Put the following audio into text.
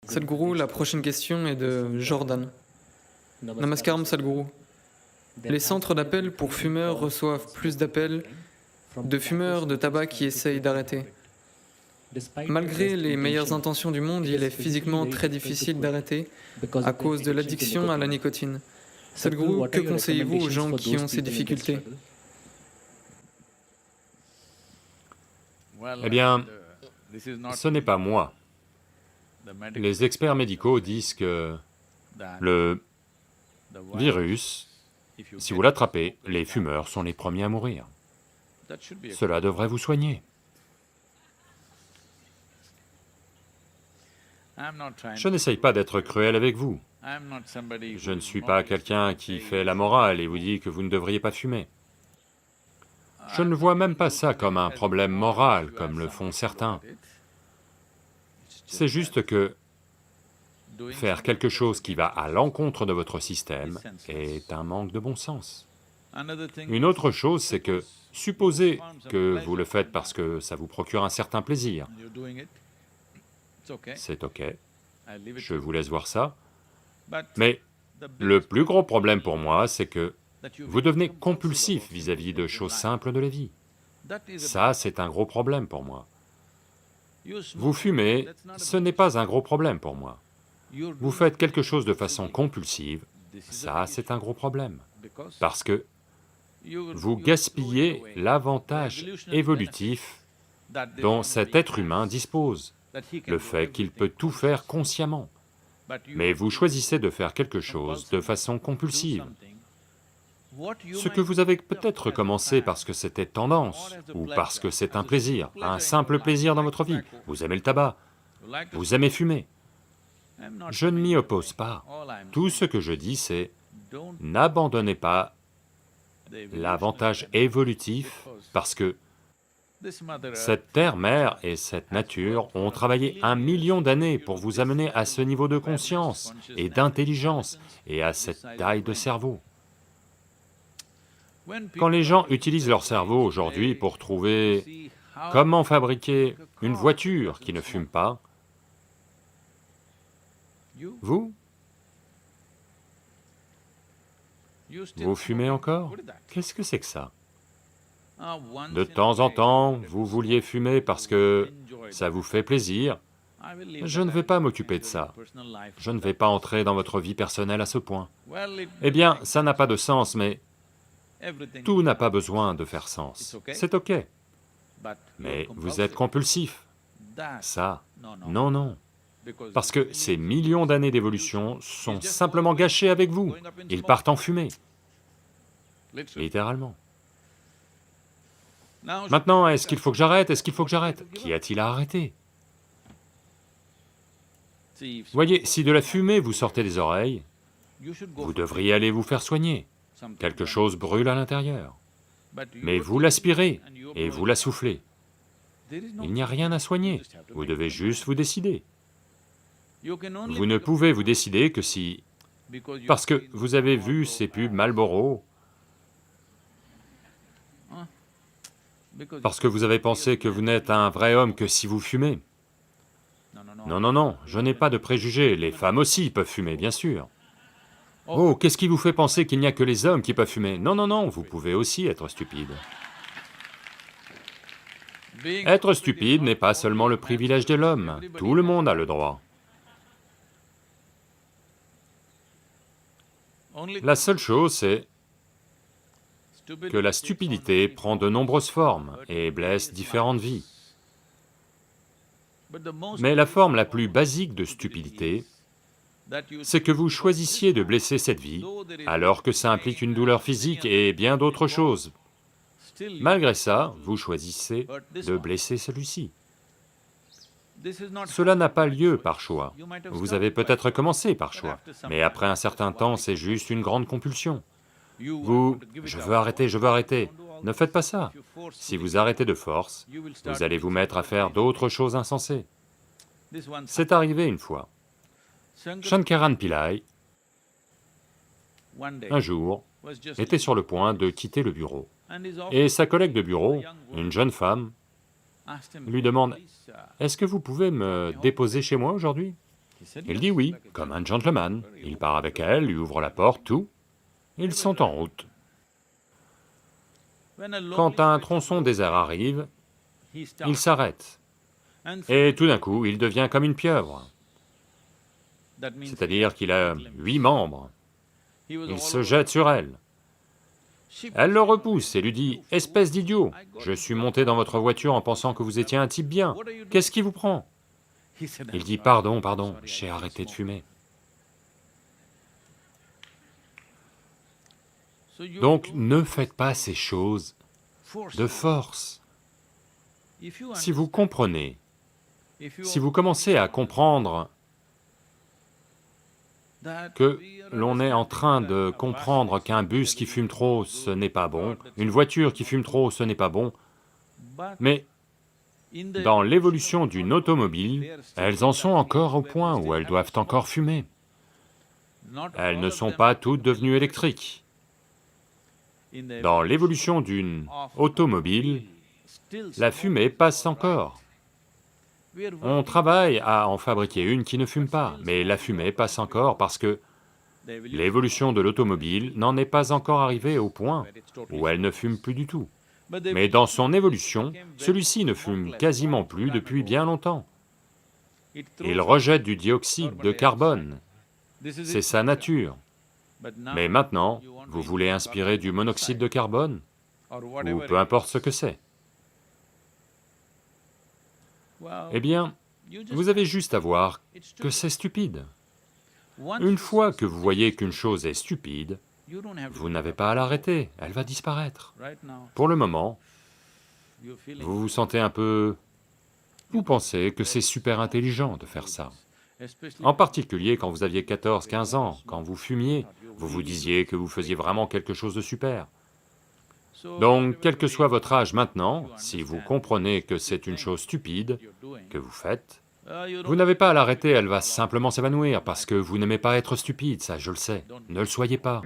Sadhguru, la prochaine question est de Jordan. Namaskaram Sadhguru. Les centres d'appel pour fumeurs reçoivent plus d'appels de fumeurs de tabac qui essayent d'arrêter. Malgré les meilleures intentions du monde, il est physiquement très difficile d'arrêter à cause de l'addiction à la nicotine. Sadhguru, que conseillez-vous aux gens qui ont ces difficultés? Eh bien, ce n'est pas moi. Les experts médicaux disent que le virus, si vous l'attrapez, les fumeurs sont les premiers à mourir. Cela devrait vous soigner. Je n'essaye pas d'être cruel avec vous. Je ne suis pas quelqu'un qui fait la morale et vous dit que vous ne devriez pas fumer. Je ne vois même pas ça comme un problème moral, comme le font certains. C'est juste que faire quelque chose qui va à l'encontre de votre système est un manque de bon sens. Une autre chose, c'est que, supposez que vous le faites parce que ça vous procure un certain plaisir, c'est ok, je vous laisse voir ça, mais le plus gros problème pour moi, c'est que vous devenez compulsif vis-à-vis de choses simples de la vie. Ça, c'est un gros problème pour moi. Vous fumez, ce n'est pas un gros problème pour moi. Vous faites quelque chose de façon compulsive, ça, c'est un gros problème, parce que vous gaspillez l'avantage évolutif dont cet être humain dispose, le fait qu'il peut tout faire consciemment. Mais vous choisissez de faire quelque chose de façon compulsive. Ce que vous avez peut-être commencé parce que c'était tendance, ou parce que c'est un plaisir, un simple plaisir dans votre vie. Vous aimez le tabac, vous aimez fumer. Je ne m'y oppose pas. Tout ce que je dis, c'est n'abandonnez pas l'avantage évolutif, parce que cette terre-mère et cette nature ont travaillé 1 million d'années pour vous amener à ce niveau de conscience et d'intelligence et à cette taille de cerveau. Quand les gens utilisent leur cerveau aujourd'hui pour trouver comment fabriquer une voiture qui ne fume pas, vous fumez encore? Qu'est-ce que c'est que ça? De temps en temps, vous vouliez fumer parce que ça vous fait plaisir. Je ne vais pas m'occuper de ça. Je ne vais pas entrer dans votre vie personnelle à ce point. Eh bien, ça n'a pas de sens, mais tout n'a pas besoin de faire sens. C'est ok. Mais vous êtes compulsif. Ça, non, non. Parce que ces millions d'années d'évolution sont simplement gâchées avec vous. Ils partent en fumée. Littéralement. Maintenant, est-ce qu'il faut que j'arrête? Est-ce qu'il faut que j'arrête? Qu'y a-t-il à arrêter? Voyez, si de la fumée vous sortez des oreilles, vous devriez aller vous faire soigner. Quelque chose brûle à l'intérieur. Mais vous l'aspirez et vous la soufflez. Il n'y a rien à soigner, vous devez juste vous décider. Vous ne pouvez vous décider que si... Parce que vous avez vu ces pubs Marlboro, parce que vous avez pensé que vous n'êtes un vrai homme que si vous fumez. Non, non, non, je n'ai pas de préjugés, les femmes aussi peuvent fumer, bien sûr. Oh, qu'est-ce qui vous fait penser qu'il n'y a que les hommes qui peuvent fumer? Non, non, non, vous pouvez aussi être stupide. Être stupide n'est pas seulement le privilège de l'homme, tout le monde a le droit. La seule chose, c'est que la stupidité prend de nombreuses formes et blesse différentes vies. Mais la forme la plus basique de stupidité, c'est que vous choisissiez de blesser cette vie, alors que ça implique une douleur physique et bien d'autres choses. Malgré ça, vous choisissez de blesser celui-ci. Cela n'a pas lieu par choix. Vous avez peut-être commencé par choix, mais après un certain temps, c'est juste une grande compulsion. Vous, je veux arrêter, ne faites pas ça. Si vous arrêtez de force, vous allez vous mettre à faire d'autres choses insensées. C'est arrivé une fois. Shankaran Pillai, un jour, était sur le point de quitter le bureau. Et sa collègue de bureau, une jeune femme, lui demande « Est-ce que vous pouvez me déposer chez moi aujourd'hui ?» Il dit oui, comme un gentleman. Il part avec elle, lui ouvre la porte, tout. Ils sont en route. Quand un tronçon désert arrive, il s'arrête. Et tout d'un coup, il devient comme une pieuvre. C'est-à-dire qu'il a 8 membres. Il se jette sur elle. Elle le repousse et lui dit, « Espèce d'idiot, je suis monté dans votre voiture en pensant que vous étiez un type bien. Qu'est-ce qui vous prend ?» Il dit, « Pardon, pardon, j'ai arrêté de fumer. » Donc, ne faites pas ces choses de force. Si vous comprenez, si vous commencez à comprendre que l'on est en train de comprendre qu'un bus qui fume trop, ce n'est pas bon, une voiture qui fume trop, ce n'est pas bon, mais dans l'évolution d'une automobile, elles en sont encore au point où elles doivent encore fumer. Elles ne sont pas toutes devenues électriques. Dans l'évolution d'une automobile, la fumée passe encore. On travaille à en fabriquer une qui ne fume pas, mais la fumée passe encore parce que l'évolution de l'automobile n'en est pas encore arrivée au point où elle ne fume plus du tout. Mais dans son évolution, celui-ci ne fume quasiment plus depuis bien longtemps. Il rejette du dioxyde de carbone, c'est sa nature. Mais maintenant, vous voulez inspirer du monoxyde de carbone, ou peu importe ce que c'est. Eh bien, vous avez juste à voir que c'est stupide. Une fois que vous voyez qu'une chose est stupide, vous n'avez pas à l'arrêter, elle va disparaître. Pour le moment, vous vous sentez un peu... Vous pensez que c'est super intelligent de faire ça. En particulier quand vous aviez 14, 15 ans, quand vous fumiez, vous vous disiez que vous faisiez vraiment quelque chose de super. Donc, quel que soit votre âge maintenant, si vous comprenez que c'est une chose stupide que vous faites, vous n'avez pas à l'arrêter, elle va simplement s'évanouir, parce que vous n'aimez pas être stupide, ça je le sais, ne le soyez pas.